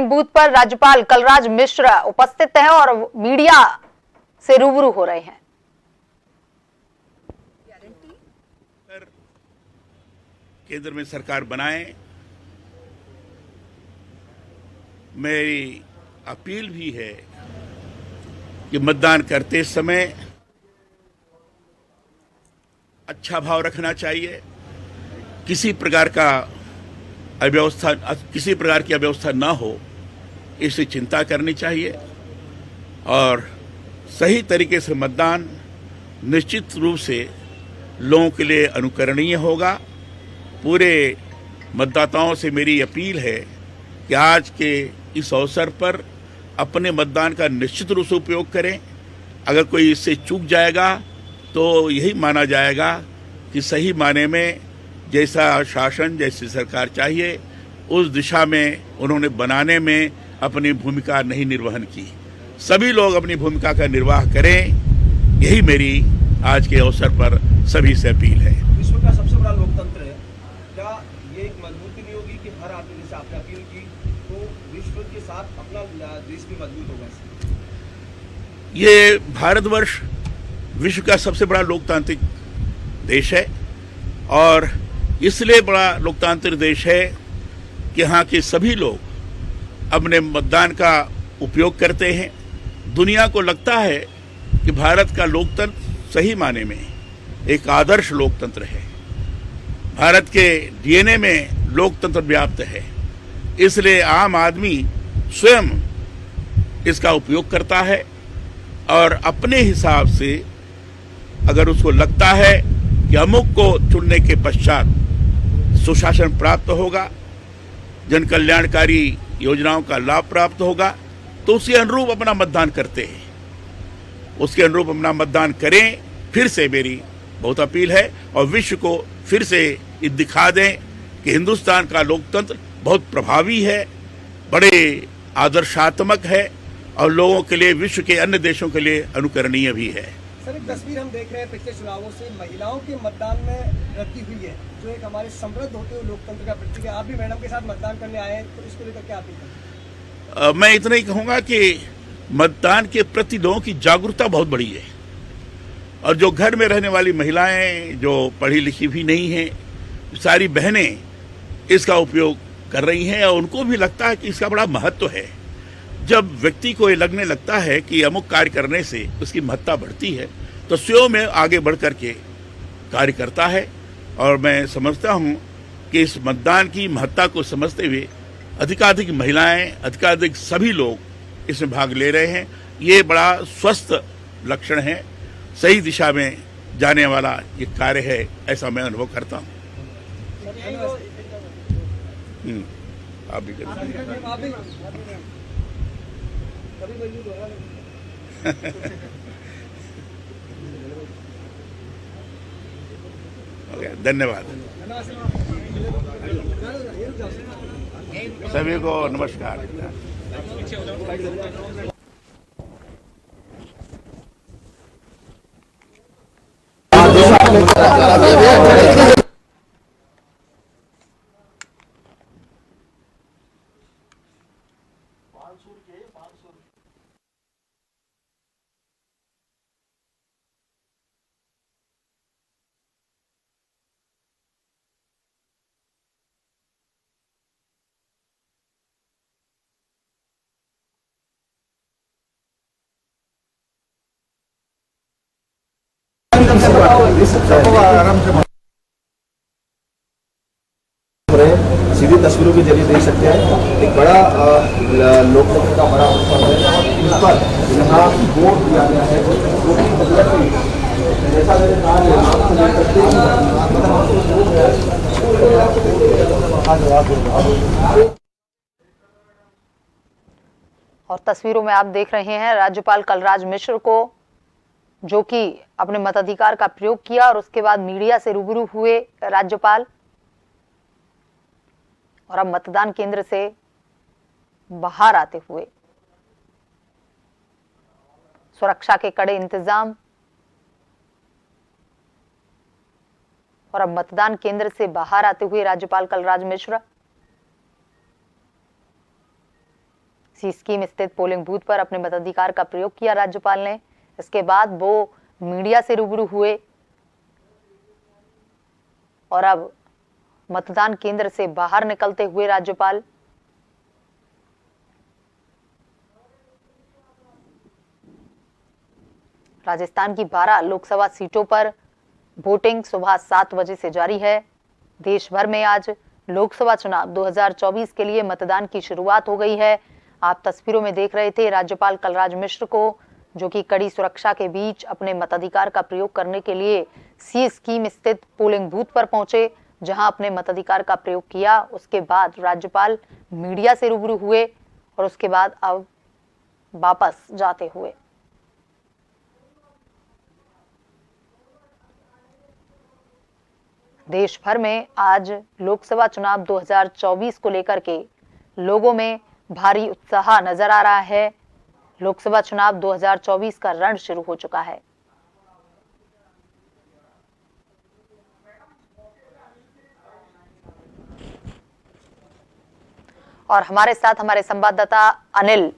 Booth पर राज्यपाल कलराज मिश्र उपस्थित हैं और मीडिया से रूबरू हो रहे हैं। केंद्र में सरकार बनाए, मेरी अपील भी है कि मतदान करते समय अच्छा भाव रखना चाहिए, किसी प्रकार की अव्यवस्था ना हो, इसकी चिंता करनी चाहिए और सही तरीके से मतदान निश्चित रूप से लोगों के लिए अनुकरणीय होगा। पूरे मतदाताओं से मेरी अपील है कि आज के इस अवसर पर अपने मतदान का निश्चित रूप से उपयोग करें। अगर कोई इससे चूक जाएगा तो यही माना जाएगा कि सही माने में जैसा शासन, जैसी सरकार चाहिए, उस दिशा में उन्होंने बनाने में अपनी भूमिका नहीं निर्वहन की। सभी लोग अपनी भूमिका का निर्वाह करें, यही मेरी आज के अवसर पर सभी से अपील है। विश्व का सबसे बड़ा लोकतंत्र है, क्या ये एक मजबूती नहीं होगी कि हर आदमी, जैसे आपने अपील की, तो विश्व के साथ अपना देश भी मजबूत होगा? ये भारतवर्ष विश्व का सबसे बड़ा लोकतांत्रिक देश है और इसलिए बड़ा लोकतांत्रिक देश है कि यहाँ के सभी लोग अपने मतदान का उपयोग करते हैं। दुनिया को लगता है कि भारत का लोकतंत्र सही माने में एक आदर्श लोकतंत्र है। भारत के डीएनए में लोकतंत्र व्याप्त है, इसलिए आम आदमी स्वयं इसका उपयोग करता है और अपने हिसाब से अगर उसको लगता है कि अमुक को चुनने के पश्चात सुशासन प्राप्त होगा, जन कल्याणकारी योजनाओं का लाभ प्राप्त होगा, तो उसके अनुरूप अपना मतदान करते हैं। उसके अनुरूप अपना मतदान करें। फिर से मेरी बहुत अपील है और विश्व को फिर से ये दिखा दें कि हिंदुस्तान का लोकतंत्र बहुत प्रभावी है, बड़े आदर्शात्मक है और लोगों के लिए, विश्व के अन्य देशों के लिए अनुकरणीय भी है। सर, एक तस्वीर हम देख रहे हैं पिछले चुनावों से, महिलाओं के मतदान में वृद्धि हुई है, जो एक हमारे समृद्ध होते हुए लोकतंत्र का प्रतीक है। आप भी मैडम के साथ मतदान करने आए हैं, तो इसको लेकर क्या अपील करें? मैं इतना ही कहूँगा कि मतदान के प्रति लोगों की जागरूकता बहुत बड़ी है और जो घर में रहने वाली महिलाएं, जो पढ़ी लिखी भी नहीं हैं, सारी बहनें इसका उपयोग कर रही हैं और उनको भी लगता है कि इसका बड़ा महत्व है। जब व्यक्ति को ये लगने लगता है कि अमुक कार्य करने से उसकी महत्ता बढ़ती है, तो स्वयं में आगे बढ़ कर के कार्य करता है और मैं समझता हूँ कि इस मतदान की महत्ता को समझते हुए अधिकाधिक महिलाएं, अधिकाधिक सभी लोग इसमें भाग ले रहे हैं। ये बड़ा स्वस्थ लक्षण है, सही दिशा में जाने वाला ये कार्य है, ऐसा मैं अनुभव करता हूँ। आप भी धन्यवाद सभी को, नमस्कार। सीधी तस्वीरों के जरिए देख सकते हैं, एक बड़ा लोकतंत्र का बड़ा उत्सव है और इस पर यहाँ वोट दिया गया है। जैसा मैंने कहा, और तस्वीरों में आप देख रहे हैं राज्यपाल कलराज मिश्र को, जो कि अपने मताधिकार का प्रयोग किया और उसके बाद मीडिया से रूबरू हुए राज्यपाल, और अब मतदान केंद्र से बाहर आते हुए सुरक्षा के कड़े इंतजाम, और अब मतदान केंद्र से बाहर आते हुए राज्यपाल कलराज मिश्र सी स्कीम स्थित पोलिंग बूथ पर अपने मताधिकार का प्रयोग किया राज्यपाल ने। इसके बाद वो मीडिया से रूबरू हुए और अब मतदान केंद्र से बाहर निकलते हुए राज्यपाल राजस्थान की 12 लोकसभा सीटों पर वोटिंग सुबह 7 बजे से जारी है। देश भर में आज लोकसभा चुनाव 2024 के लिए मतदान की शुरुआत हो गई है। आप तस्वीरों में देख रहे थे राज्यपाल कलराज मिश्र को, जो कि कड़ी सुरक्षा के बीच अपने मताधिकार का प्रयोग करने के लिए सी स्कीम स्थित पोलिंग बूथ पर पहुंचे, जहां अपने मताधिकार का प्रयोग किया। उसके बाद राज्यपाल मीडिया से रूबरू हुए और उसके बाद अब वापस जाते हुए देश भर में आज लोकसभा चुनाव 2024 को लेकर के लोगों में भारी उत्साह नजर आ रहा है। लोकसभा चुनाव 2024 का रण शुरू हो चुका है। और हमारे साथ हमारे संवाददाता अनिल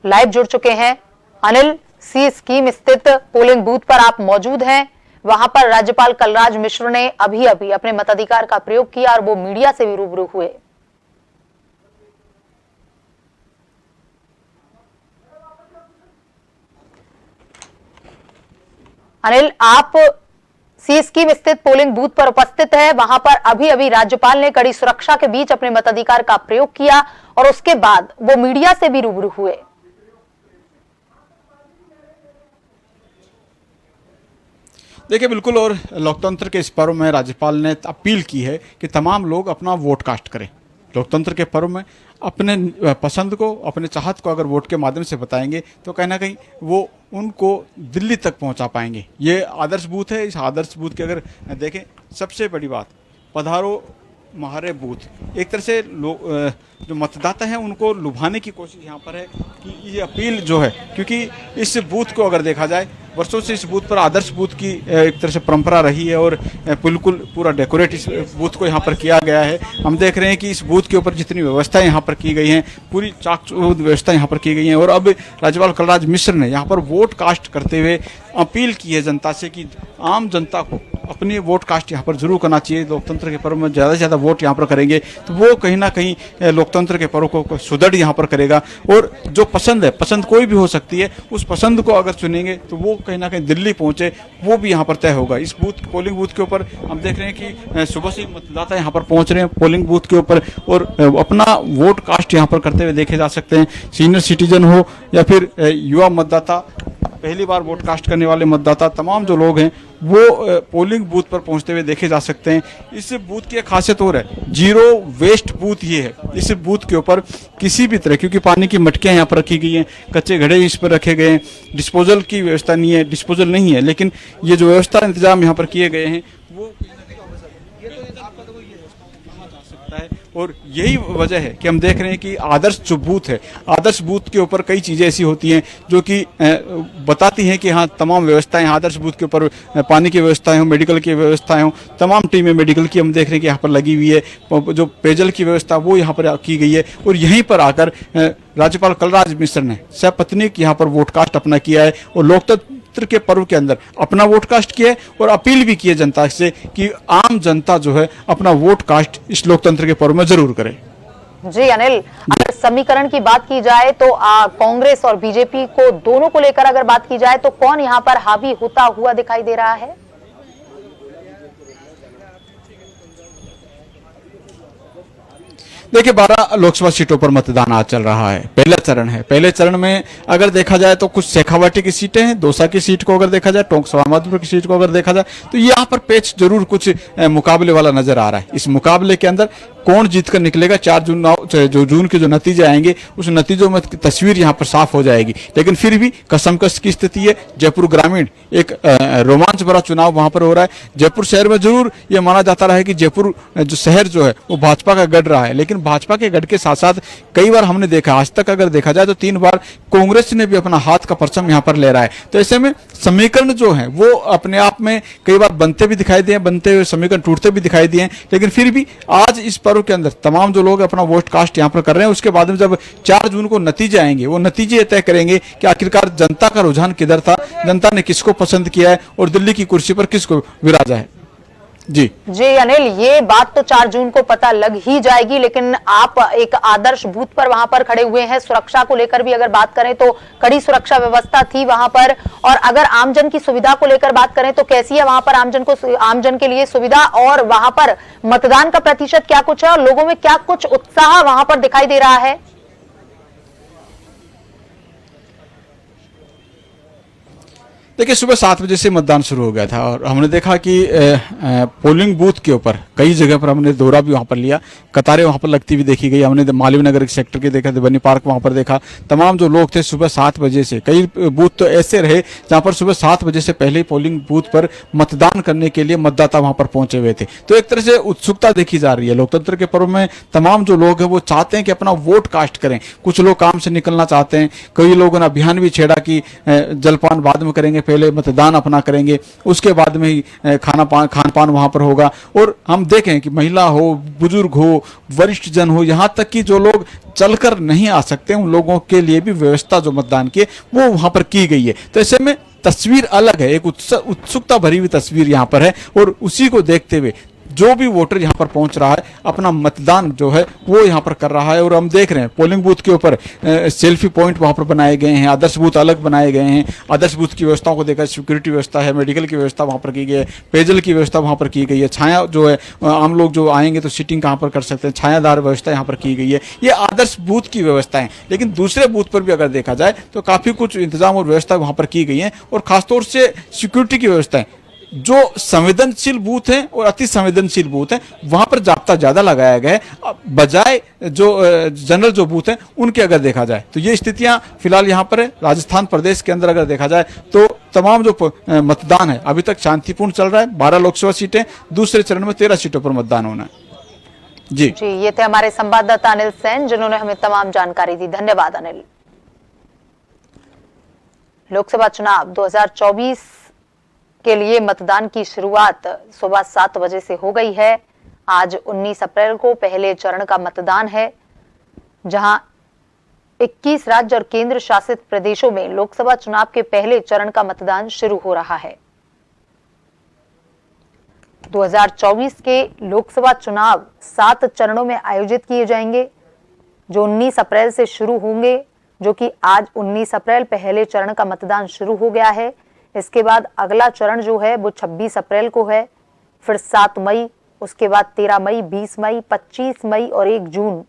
लाइव जुड़ चुके हैं। अनिल, सी स्कीम स्थित पोलिंग बूथ पर आप मौजूद हैं। वहां पर राज्यपाल कलराज मिश्र ने अभी अभी अपने मताधिकार का प्रयोग किया और वो मीडिया से भी रूबरू हुए। अनिल, आप सी स्कीम स्थित पोलिंग बूथ पर उपस्थित है। वहां पर अभी अभी राज्यपाल ने कड़ी सुरक्षा के बीच अपने मताधिकार का प्रयोग किया और उसके बाद वो मीडिया से भी रूबरू हुए। देखिए बिल्कुल, और लोकतंत्र के इस पर्व में राज्यपाल ने अपील की है कि तमाम लोग अपना वोट कास्ट करें। लोकतंत्र के पर्व में अपने पसंद को, अपने चाहत को अगर वोट के माध्यम से बताएंगे तो कहीं ना कहीं वो उनको दिल्ली तक पहुंचा पाएंगे। ये आदर्श बूथ है। इस आदर्श बूथ की अगर देखें, सबसे बड़ी बात, पधारो महारे बूथ, एक तरह से जो मतदाता हैं उनको लुभाने की कोशिश यहाँ पर है कि ये अपील जो है, क्योंकि इस बूथ को अगर देखा जाए वर्षों से इस बूथ पर आदर्श बूथ की एक तरह से परंपरा रही है और बिल्कुल पूरा डेकोरेट इस बूथ को यहाँ पर किया गया है। हम देख रहे हैं कि इस बूथ के ऊपर जितनी व्यवस्थाएं यहाँ पर की गई हैं, पूरी चाक-चौबंद व्यवस्था यहाँ पर की गई हैं। और अब राज्यपाल कलराज मिश्र ने यहाँ पर वोट कास्ट करते हुए अपील की है जनता से कि आम जनता को अपनी वोट कास्ट यहाँ पर जरूर करना चाहिए। लोकतंत्र के पर्व में ज़्यादा से ज़्यादा वोट यहाँ पर करेंगे तो वो कहीं ना कहीं लोकतंत्र के पर्व को सुदृढ़ यहाँ पर करेगा। और जो पसंद है, पसंद कोई भी हो सकती है, उस पसंद को अगर चुनेंगे तो वो कहीं ना कहीं दिल्ली पहुंचे, वो भी यहाँ पर तय होगा। इस बूथ, पोलिंग बूथ के ऊपर हम देख रहे हैं कि सुबह से मतदाता यहाँ पर पहुंच रहे हैं पोलिंग बूथ के ऊपर और अपना वोट कास्ट यहाँ पर करते हुए देखे जा सकते हैं। सीनियर सिटीजन हो या फिर युवा मतदाता, पहली बार वोट कास्ट करने वाले मतदाता, तमाम जो लोग हैं वो पोलिंग बूथ पर पहुंचते हुए देखे जा सकते हैं। इस बूथ की एक खासियत और है, जीरो वेस्ट बूथ ये है। इस बूथ के ऊपर किसी भी तरह, क्योंकि पानी की मटकियां यहाँ पर रखी गई हैं, कच्चे घड़े इस पर रखे गए हैं, डिस्पोजल की व्यवस्था नहीं है, डिस्पोजल नहीं है, लेकिन ये जो व्यवस्था इंतजाम यहाँ पर किए गए हैं वो है। और यही वजह है कि हम देख रहे हैं कि आदर्श जो बूथ है, आदर्श बूथ के ऊपर कई चीज़ें ऐसी होती हैं जो कि बताती हैं कि हाँ तमाम व्यवस्थाएं आदर्श बूथ के ऊपर, पानी की व्यवस्थाएं हो, मेडिकल की व्यवस्थाएं हो, तमाम टीमें मेडिकल की हम देख रहे हैं कि यहाँ पर लगी हुई है। जो पेयजल की व्यवस्था वो यहाँ पर की गई है। और यहीं पर आकर राज्यपाल कलराज मिश्र ने सपत्नीक यहाँ पर वोट कास्ट अपना किया है और लोकतंत्र के पर्व के अंदर अपना वोट कास्ट किया है और अपील भी की है जनता से कि आम जनता जो है अपना वोट कास्ट इस लोकतंत्र के पर्व में जरूर करे। जी अनिल, अगर समीकरण की बात की जाए तो कांग्रेस और बीजेपी को, दोनों को लेकर अगर बात की जाए तो कौन यहाँ पर हावी होता हुआ दिखाई दे रहा है? देखिए 12 लोकसभा सीटों पर मतदान आज चल रहा है। पहला चरण है। पहले चरण में अगर देखा जाए तो कुछ शेखावाटी की सीटें हैं। दौसा की सीट को अगर देखा जाए, टोंक सवामदपुर की सीट को अगर देखा जाए तो यहाँ पर पेच जरूर कुछ मुकाबले वाला नजर आ रहा है। इस मुकाबले के अंदर कौन जीतकर निकलेगा, 4 जून के जो नतीजे आएंगे उस नतीजों में तस्वीर यहाँ पर साफ हो जाएगी। लेकिन फिर भी कसमकस की स्थिति है। जयपुर ग्रामीण एक रोमांच भरा चुनाव वहां पर हो रहा है। जयपुर शहर में जरूर ये माना जाता रहा है कि जयपुर जो शहर जो है वो भाजपा का गढ़ रहा है, लेकिन भाजपा के गढ़ के साथ साथ कई बार हमने देखा, आज तक अगर देखा जाए तो 3 बार कांग्रेस ने भी अपना हाथ का परचम यहाँ पर ले रहा है। तो ऐसे में समीकरण जो है वो अपने आप में कई बार बनते भी दिखाई दिए, बनते हुए समीकरण टूटते भी दिखाई दिए, लेकिन फिर भी आज इस पर्व के अंदर तमाम जो लोग अपना वोट कास्ट यहाँ पर कर रहे हैं, उसके बाद में जब 4 जून को नतीजे आएंगे, वो नतीजे तय करेंगे कि आखिरकार जनता का रुझान किधर था, जनता ने किसको पसंद किया है और दिल्ली की कुर्सी पर किसको विराजा है। जी अनिल, ये बात तो 4 जून को पता लग ही जाएगी, लेकिन आप एक आदर्श बूथ पर वहां पर खड़े हुए हैं। सुरक्षा को लेकर भी अगर बात करें तो कड़ी सुरक्षा व्यवस्था थी वहां पर, और अगर आमजन की सुविधा को लेकर बात करें तो कैसी है वहां पर आमजन के लिए सुविधा, और वहां पर मतदान का प्रतिशत क्या कुछ है और लोगों में क्या कुछ उत्साह वहां पर दिखाई दे रहा है? देखिए, सुबह 7 बजे से मतदान शुरू हो गया था और हमने देखा कि पोलिंग बूथ के ऊपर कई जगह पर हमने दौरा भी वहां पर लिया, कतारें वहां पर लगती हुई देखी गई। हमने मालवीय नगर सेक्टर के देखा, बनी पार्क वहां पर देखा। तमाम जो लोग थे सुबह 7 बजे से, कई बूथ तो ऐसे रहे जहां पर सुबह 7 बजे से पहले ही पोलिंग बूथ पर मतदान करने के लिए मतदाता वहां पर पहुंचे हुए थे। तो एक तरह से उत्सुकता देखी जा रही है। लोकतंत्र के पर्व में तमाम जो लोग हैं वो चाहते हैं कि अपना वोट कास्ट करें। कुछ लोग काम से निकलना चाहते हैं, कई लोगों ने अभियान भी छेड़ा कि जलपान बाद में करेंगे, पहले मतदान अपना करेंगे, उसके बाद में ही खान पान वहां पर होगा। और हम देखें कि महिला हो, बुजुर्ग हो, वरिष्ठ जन हो, यहां तक कि जो लोग चलकर नहीं आ सकते उन लोगों के लिए भी व्यवस्था जो मतदान की वो वहां पर की गई है। तो ऐसे में तस्वीर अलग है, एक उत्सुकता भरी हुई तस्वीर यहां पर है और उसी को देखते हुए जो भी वोटर यहां पर पहुंच रहा है अपना मतदान जो है वो यहां पर कर रहा है। और हम देख रहे हैं पोलिंग बूथ के ऊपर सेल्फी पॉइंट वहां पर बनाए गए हैं, आदर्श बूथ अलग बनाए गए हैं। आदर्श बूथ की व्यवस्थाओं को देखा, सिक्योरिटी व्यवस्था है, मेडिकल की व्यवस्था वहां पर की गई है, पेयजल की व्यवस्था वहां पर की गई है, छाया जो है आम लोग जो आएंगे तो सीटिंग कहां पर कर सकते हैं, छायादार व्यवस्था यहाँ पर की गई है। ये आदर्श बूथ की व्यवस्था है। लेकिन दूसरे बूथ पर भी अगर देखा जाए तो काफी कुछ इंतजाम और व्यवस्था वहां पर की गई है और खासतौर से सिक्योरिटी की व्यवस्था है। जो संवेदनशील बूथ हैं और अति संवेदनशील बूथ हैं वहां पर जाब्ता ज्यादा लगाया गया है बजाय जो जनरल जो बूथ हैं उनके अगर देखा जाए तो ये स्थितियां फिलहाल यहां पर है। राजस्थान प्रदेश के अंदर अगर देखा जाए तो तमाम जो मतदान है अभी तक शांतिपूर्ण चल रहा है। 12 लोकसभा सीटें, दूसरे चरण में 13 सीटों पर मतदान होना है। जी, ये थे हमारे संवाददाता अनिल सेन जिन्होंने हमें तमाम जानकारी दी। धन्यवाद अनिल। लोकसभा चुनाव 2024 के लिए मतदान की शुरुआत सुबह 7 बजे से हो गई है। आज 19 अप्रैल को पहले चरण का मतदान है, जहां 21 राज्य और केंद्र शासित प्रदेशों में लोकसभा चुनाव के पहले चरण का मतदान शुरू हो रहा है। 2024 के लोकसभा चुनाव 7 चरणों में आयोजित किए जाएंगे, जो 19 अप्रैल से शुरू होंगे, जो कि आज 19 अप्रैल पहले चरण का मतदान शुरू हो गया है। इसके बाद अगला चरण जो है वो 26 अप्रैल को है, फिर 7 मई, उसके बाद 13 मई, 20 मई, 25 मई और 1 जून